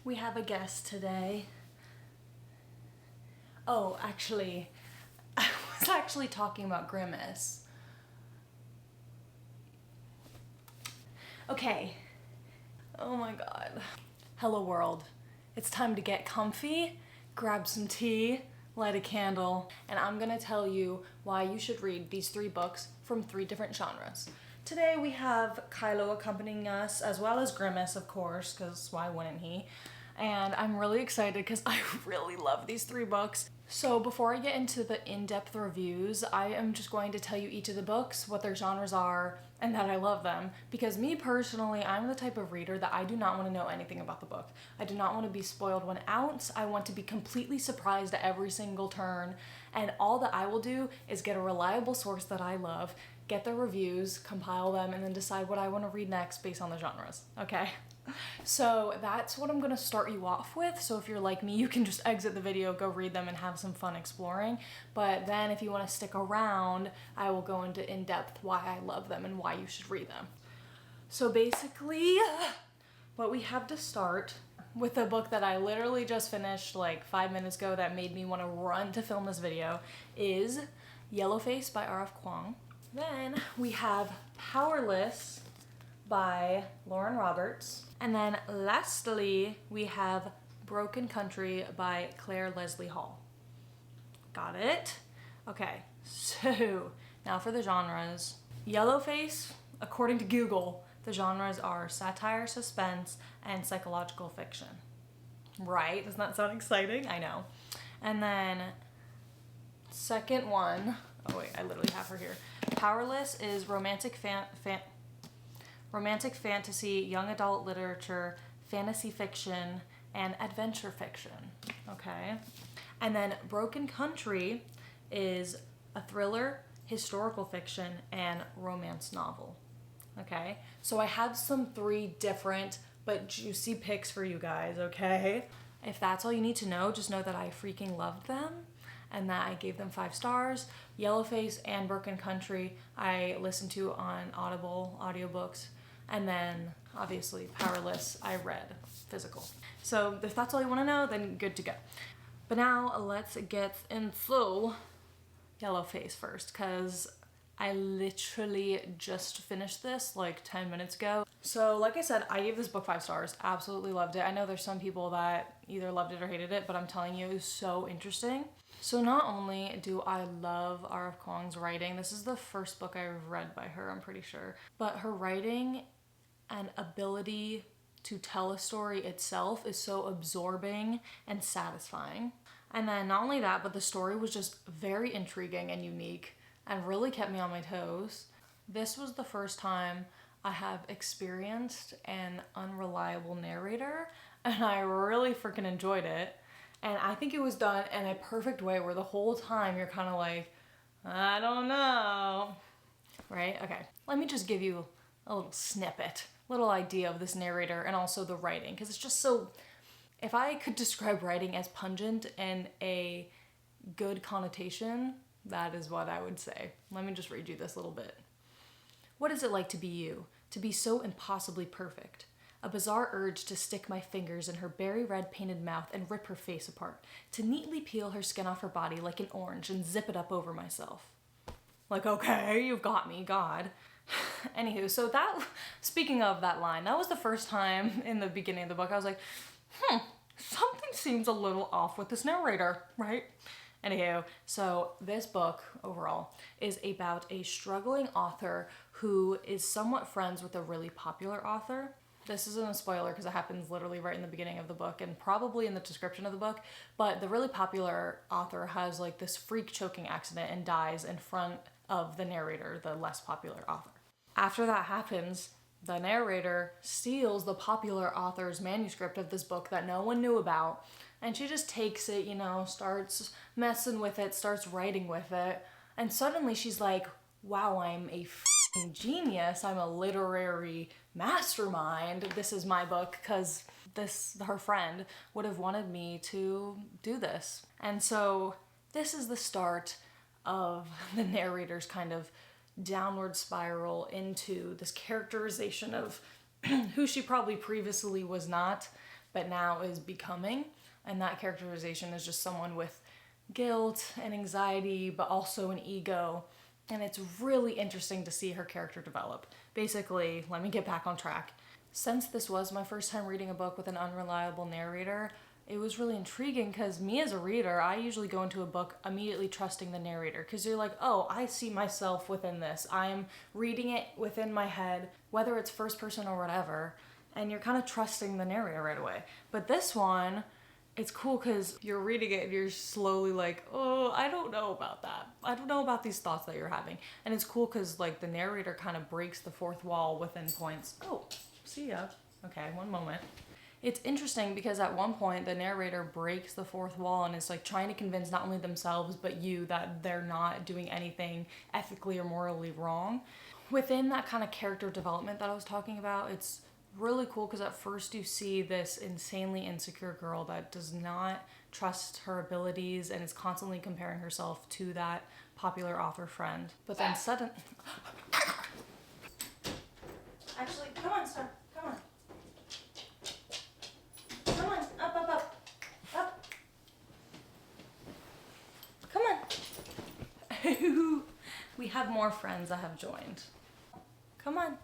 We have a guest today. Oh, actually, I was actually talking about Grimace. Okay. Oh my god. Hello world. It's time to get comfy, grab some tea, light a candle, and I'm gonna tell you why you should read these 3 books from 3 different genres. Today we have Kylo accompanying us, as well as Grimace, of course, because why wouldn't he? And I'm really excited because I really love these 3 books. So before I get into the in-depth reviews, I am just going to tell you each of the books, what their genres are, and that I love them. Because me personally, I'm the type of reader that I do not want to know anything about the book. I do not want to be spoiled 1 ounce. I want to be completely surprised at every single turn. And all that I will do is get a reliable source that I love, get their reviews, compile them, and then decide what I want to read next based on the genres, okay? So that's what I'm gonna start you off with. So if you're like me, you can just exit the video, go read them, and have some fun exploring. But then if you want to stick around, I will go into in-depth why I love them and why you should read them. So basically, what we have to start with a book that I literally just finished like 5 minutes ago that made me want to run to film this video is Yellowface by R.F. Kuang. Then we have Powerless by Lauren Roberts. And then lastly, we have Broken Country by Claire Leslie Hall. Got it? Okay, so now for the genres. Yellowface, according to Google, the genres are satire, suspense, and psychological fiction. Right? Doesn't that sound exciting? I know. And then second one, oh wait, I literally have her here. Powerless is romantic fantasy, young adult literature, fantasy fiction, and adventure fiction, okay? And then Broken Country is a thriller, historical fiction, and romance novel, okay? So I have some 3 different but juicy picks for you guys, okay? If that's all you need to know, just know that I freaking loved them and that I gave them 5 stars. Yellowface and Broken Country I listened to on Audible audiobooks. And then, obviously, Powerless, I read physical. So if that's all you want to know, then good to go. But now, let's get into Yellowface first, because I literally just finished this like 10 minutes ago. So like I said, I gave this book 5 stars. Absolutely loved it. I know there's some people that either loved it or hated it, but I'm telling you, it was so interesting. So not only do I love R.F. Kuang's writing, this is the first book I've read by her, I'm pretty sure, but her writing and ability to tell a story itself is so absorbing and satisfying. And then not only that, but the story was just very intriguing and unique and really kept me on my toes. This was the first time I have experienced an unreliable narrator, and I really freaking enjoyed it. And I think it was done in a perfect way where the whole time you're kind of like, I don't know, right? Okay, let me just give you a little snippet, little idea of this narrator and also the writing, because it's just so, if I could describe writing as pungent and a good connotation, that is what I would say. Let me just read you this little bit. What is it like to be you? To be so impossibly perfect? A bizarre urge to stick my fingers in her berry red painted mouth and rip her face apart, to neatly peel her skin off her body like an orange and zip it up over myself. Like, okay, you've got me, God. Anywho, so that, speaking of that line, that was the first time in the beginning of the book I was like, something seems a little off with this narrator, right? Anywho, so this book overall is about a struggling author who is somewhat friends with a really popular author. This isn't a spoiler because it happens literally right in the beginning of the book and probably in the description of the book, but the really popular author has like this freak choking accident and dies in front of the narrator, the less popular author. After that happens, the narrator steals the popular author's manuscript of this book that no one knew about, and she just takes it, you know, starts messing with it, starts writing with it, and suddenly she's like, wow, I'm a f***ing genius, I'm a literary mastermind, this is my book, because her friend would have wanted me to do this. And so this is the start of the narrator's kind of downward spiral into this characterization of who she probably previously was not, but now is becoming. And that characterization is just someone with guilt and anxiety, but also an ego. And it's really interesting to see her character develop. Basically, let me get back on track. Since this was my first time reading a book with an unreliable narrator, it was really intriguing because me as a reader, I usually go into a book immediately trusting the narrator because you're like, oh, I see myself within this. I'm reading it within my head, whether it's first person or whatever, and you're kind of trusting the narrator right away. But this one, it's cool because you're reading it and you're slowly like, oh, I don't know about that. I don't know about these thoughts that you're having. And it's cool because like the narrator kind of breaks the fourth wall within points. Oh, see ya. Okay, one moment. It's interesting because at one point the narrator breaks the fourth wall and is like trying to convince not only themselves but you that they're not doing anything ethically or morally wrong. Within that kind of character development that I was talking about, it's really cool because at first you see this insanely insecure girl that does not trust her abilities and is constantly comparing herself to that popular author friend. But then suddenly... Actually, come on, sir. Come on. Come on. Up, up, up. Up. Come on. We have more friends that have joined. Come on.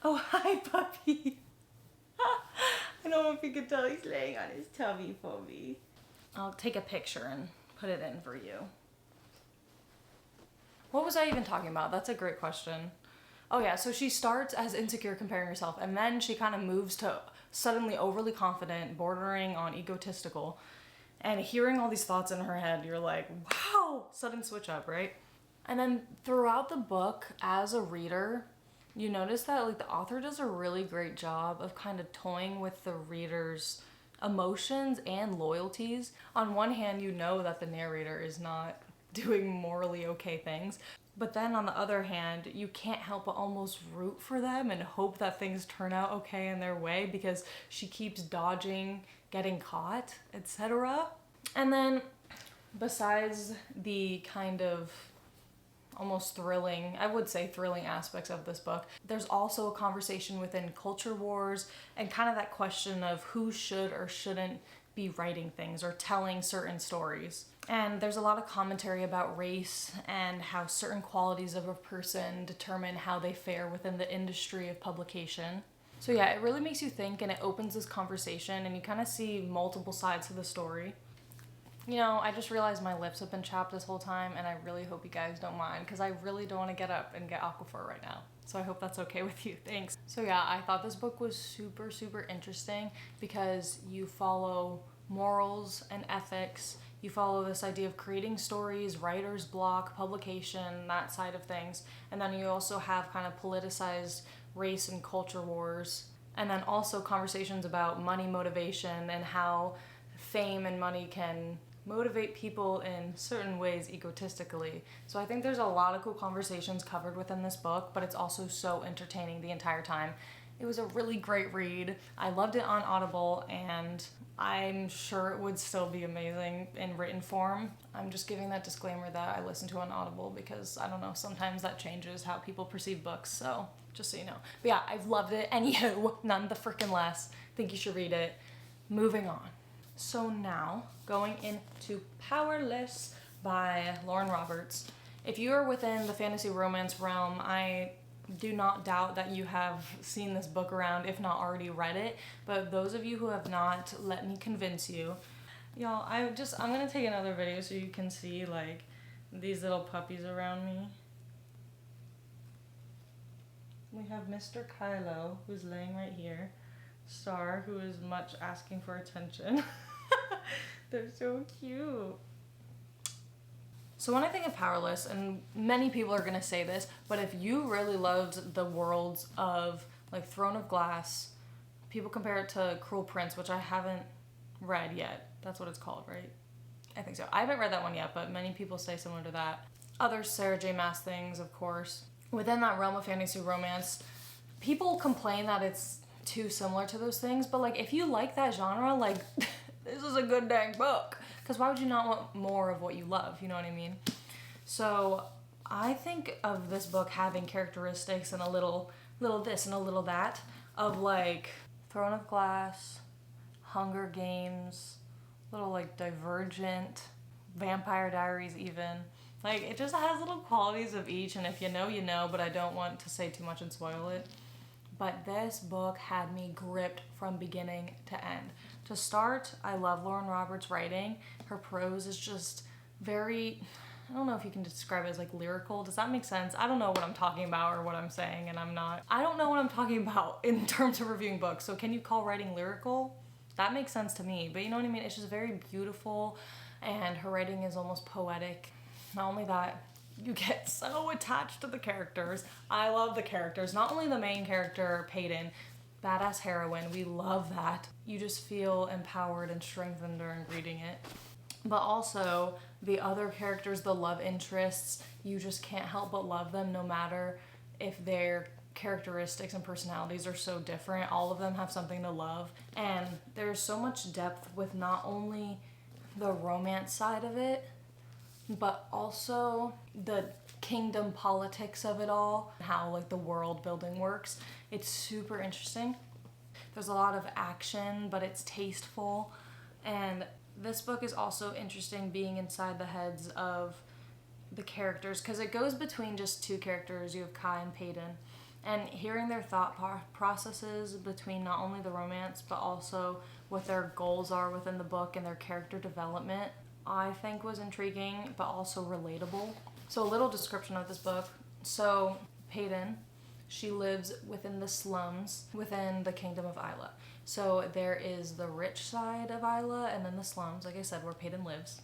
Oh, hi, puppy. I don't know if you can tell he's laying on his tummy for me. I'll take a picture and put it in for you. What was I even talking about? That's a great question. Oh yeah, so she starts as insecure comparing herself, and then she kind of moves to suddenly overly confident, bordering on egotistical. And hearing all these thoughts in her head, you're like, wow, sudden switch up, right? And then throughout the book, as a reader, you notice that like the author does a really great job of kind of toying with the reader's emotions and loyalties. On one hand, you know that the narrator is not doing morally okay things, but then on the other hand, you can't help but almost root for them and hope that things turn out okay in their way because she keeps dodging getting caught, etc. And then besides the kind of almost thrilling, I would say thrilling aspects of this book, there's also a conversation within culture wars and kind of that question of who should or shouldn't be writing things or telling certain stories. And there's a lot of commentary about race and how certain qualities of a person determine how they fare within the industry of publication. So yeah, it really makes you think and it opens this conversation and you kind of see multiple sides to the story. You know, I just realized my lips have been chapped this whole time and I really hope you guys don't mind because I really don't want to get up and get Aquaphor right now. So I hope that's okay with you. Thanks. So yeah, I thought this book was super, super interesting because you follow morals and ethics. You follow this idea of creating stories, writer's block, publication, that side of things. And then you also have kind of politicized race and culture wars. And then also conversations about money motivation and how fame and money can motivate people in certain ways egotistically. So I think there's a lot of cool conversations covered within this book, but it's also so entertaining the entire time. It was a really great read. I loved it on Audible, and I'm sure it would still be amazing in written form. I'm just giving that disclaimer that I listen to on Audible because, I don't know, sometimes that changes how people perceive books, so just so you know. But yeah, I've loved it, and you, none the frickin' less, think you should read it. Moving on. So now, going into Powerless by Lauren Roberts. If you are within the fantasy romance realm, I do not doubt that you have seen this book around, if not already read it. But those of you who have not, let me convince you. Y'all, I'm gonna take another video so you can see like these little puppies around me. We have Mr. Kylo, who's laying right here. Star, who is much asking for attention. They're so cute. So when I think of Powerless, and many people are gonna say this, but if you really loved the worlds of like Throne of Glass, people compare it to Cruel Prince, which I haven't read yet. That's what it's called, right? I think so. I haven't read that one yet, but many people say similar to that. Other Sarah J Maas things, of course. Within that realm of fantasy romance, people complain that it's too similar to those things, but like if you like that genre, like this is a good dang book. Because why would you not want more of what you love? You know what I mean? So I think of this book having characteristics and a little this and a little that of like Throne of Glass, Hunger Games, little like Divergent, Vampire Diaries even. Like, it just has little qualities of each, and if you know, you know, but I don't want to say too much and spoil it. But this book had me gripped from beginning to end. To start, I love Lauren Roberts' writing. Her prose is just very, I don't know if you can describe it as like lyrical. Does that make sense? I don't know what I'm talking about or what I'm saying, and I don't know what I'm talking about in terms of reviewing books. So can you call writing lyrical? That makes sense to me, but you know what I mean? It's just very beautiful, and her writing is almost poetic. Not only that, you get so attached to the characters. I love the characters. Not only the main character, Peyton, badass heroine, we love that. You just feel empowered and strengthened during reading it. But also the other characters, the love interests, you just can't help but love them no matter if their characteristics and personalities are so different. All of them have something to love. And there's so much depth with not only the romance side of it, but also the kingdom politics of it all, how like the world building works. It's super interesting. There's a lot of action, but it's tasteful. And this book is also interesting being inside the heads of the characters, because it goes between just two characters. You have Kai and Peyton, and hearing their thought processes between not only the romance, but also what their goals are within the book and their character development, I think was intriguing, but also relatable. So a little description of this book. So Peyton, she lives within the slums within the kingdom of Isla. So there is the rich side of Isla and then the slums, like I said, where Peyton lives.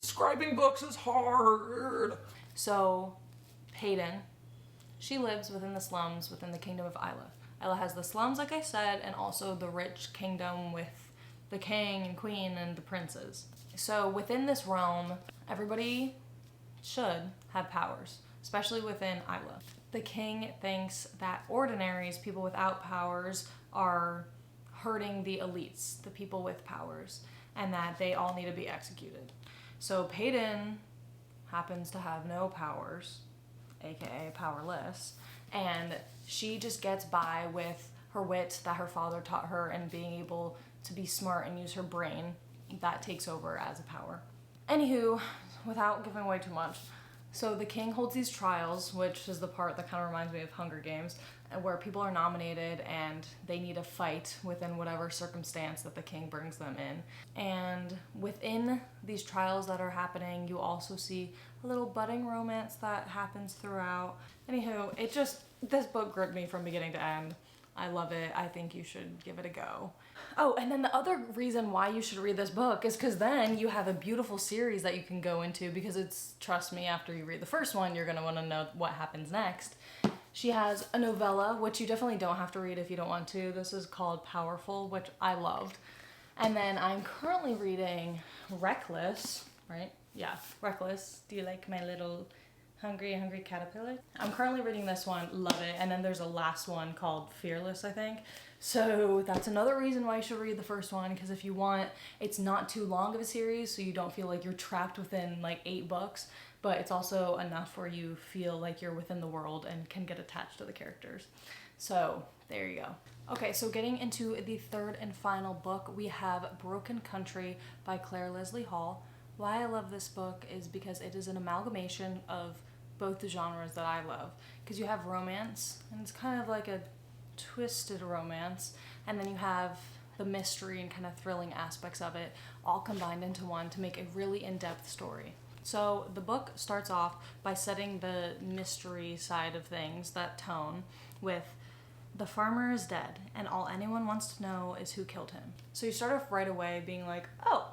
Describing books is hard. So Peyton, she lives within the slums within the kingdom of Isla. Isla has the slums, like I said, and also the rich kingdom with the king and queen and the princes. So within this realm, everybody should have powers, especially within Isla. The king thinks that ordinaries, people without powers, are hurting the elites, the people with powers, and that they all need to be executed. So Peyton happens to have no powers, aka powerless, and she just gets by with her wit that her father taught her and being able to be smart and use her brain. That takes over as a power. Anywho, without giving away too much, so the king holds these trials, which is the part that kind of reminds me of Hunger Games, where people are nominated and they need a fight within whatever circumstance that the king brings them in. And within these trials that are happening, you also see a little budding romance that happens throughout. Anywho, this book gripped me from beginning to end. I love it. I think you should give it a go. Oh, and then the other reason why you should read this book is because then you have a beautiful series that you can go into, because trust me, after you read the first one, you're going to want to know what happens next. She has a novella, which you definitely don't have to read if you don't want to. This is called Powerful, which I loved. And then I'm currently reading Reckless, right? Yeah, Reckless. Do you like my little hungry caterpillar? I'm currently reading this one, love it. And then there's a last one called Fearless, I think. So that's another reason why you should read the first one, because if you want, it's not too long of a series, so you don't feel like you're trapped within like 8 books, but it's also enough where you feel like you're within the world and can get attached to the characters. So there you go. Okay, so getting into the third and final book, we have Broken Country by Claire Leslie Hall. Why I love this book is because it is an amalgamation of both the genres that I love. Because you have romance, and it's kind of like a twisted romance, and then you have the mystery and kind of thrilling aspects of it all combined into one to make a really in-depth story. So the book starts off by setting the mystery side of things, that tone, with the farmer is dead and all anyone wants to know is who killed him. So you start off right away being like, oh,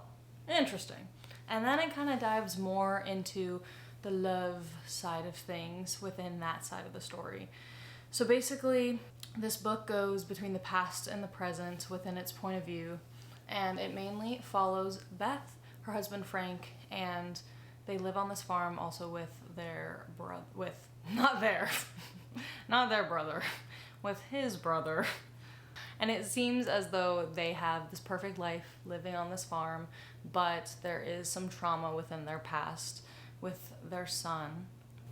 interesting. And then it kind of dives more into the love side of things within that side of the story. So basically, this book goes between the past and the present within its point of view, and it mainly follows Beth, her husband Frank, and they live on this farm also with their brother, not their brother, with his brother. And it seems as though they have this perfect life living on this farm, but there is some trauma within their past with their son.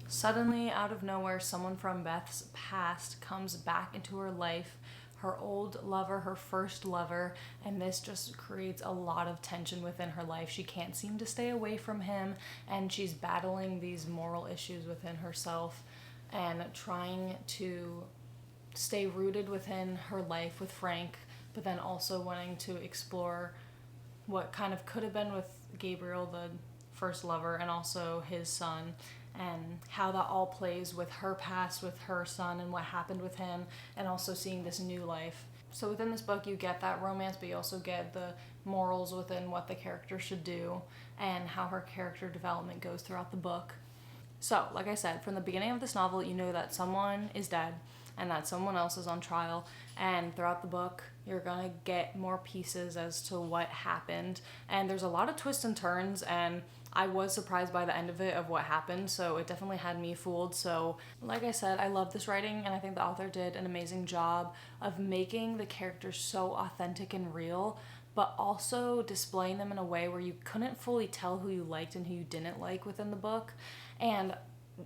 Suddenly, out of nowhere, someone from Beth's past comes back into her life. her old lover, her first lover, and this just creates a lot of tension within her life. She can't seem to stay away from him, and she's battling these moral issues within herself and trying to stay rooted within her life with Frank, but then also wanting to explore what kind of could have been with Gabriel, the first lover, and also his son, and how that all plays with her past, with her son, and what happened with him, and also seeing this new life. So within this book, you get that romance, but you also get the morals within what the character should do and how her character development goes throughout the book. So, like I said, from the beginning of this novel, you know that someone is dead and that someone else is on trial, and throughout the book, you're gonna get more pieces as to what happened, and there's a lot of twists and turns, and I was surprised by the end of it of what happened, so it definitely had me fooled. So like I said, I love this writing, and I think the author did an amazing job of making the characters so authentic and real, but also displaying them in a way where you couldn't fully tell who you liked and who you didn't like within the book. And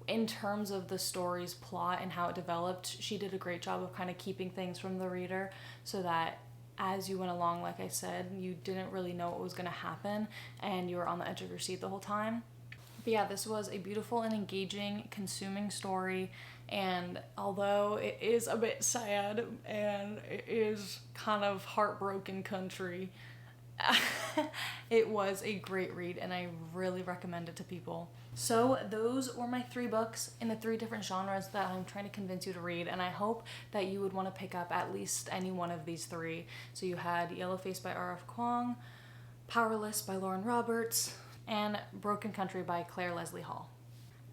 in terms of the story's plot and how it developed, she did a great job of kind of keeping things from the reader so that as you went along, like I said, you didn't really know what was going to happen and you were on the edge of your seat the whole time. But yeah, this was a beautiful and engaging, consuming story, and although it is a bit sad and it is kind of heartbroken country, it was a great read and I really recommend it to people. So those were my 3 books in the 3 different genres that I'm trying to convince you to read, and I hope that you would want to pick up at least any one of these 3. So you had Yellowface by R.F. Kuang, Powerless by Lauren Roberts, and Broken Country by Claire Leslie Hall.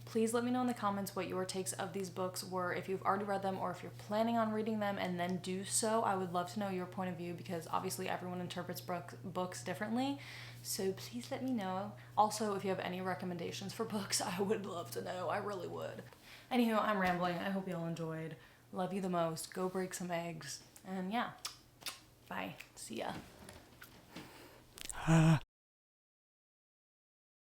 Please let me know in the comments what your takes of these books were, if you've already read them or if you're planning on reading them and then do so. I would love to know your point of view because obviously everyone interprets books differently. So please let me know. Also, if you have any recommendations for books, I would love to know. I really would. Anywho, I'm rambling. I hope you all enjoyed. Love you the most. Go break some eggs. And yeah, bye. See ya.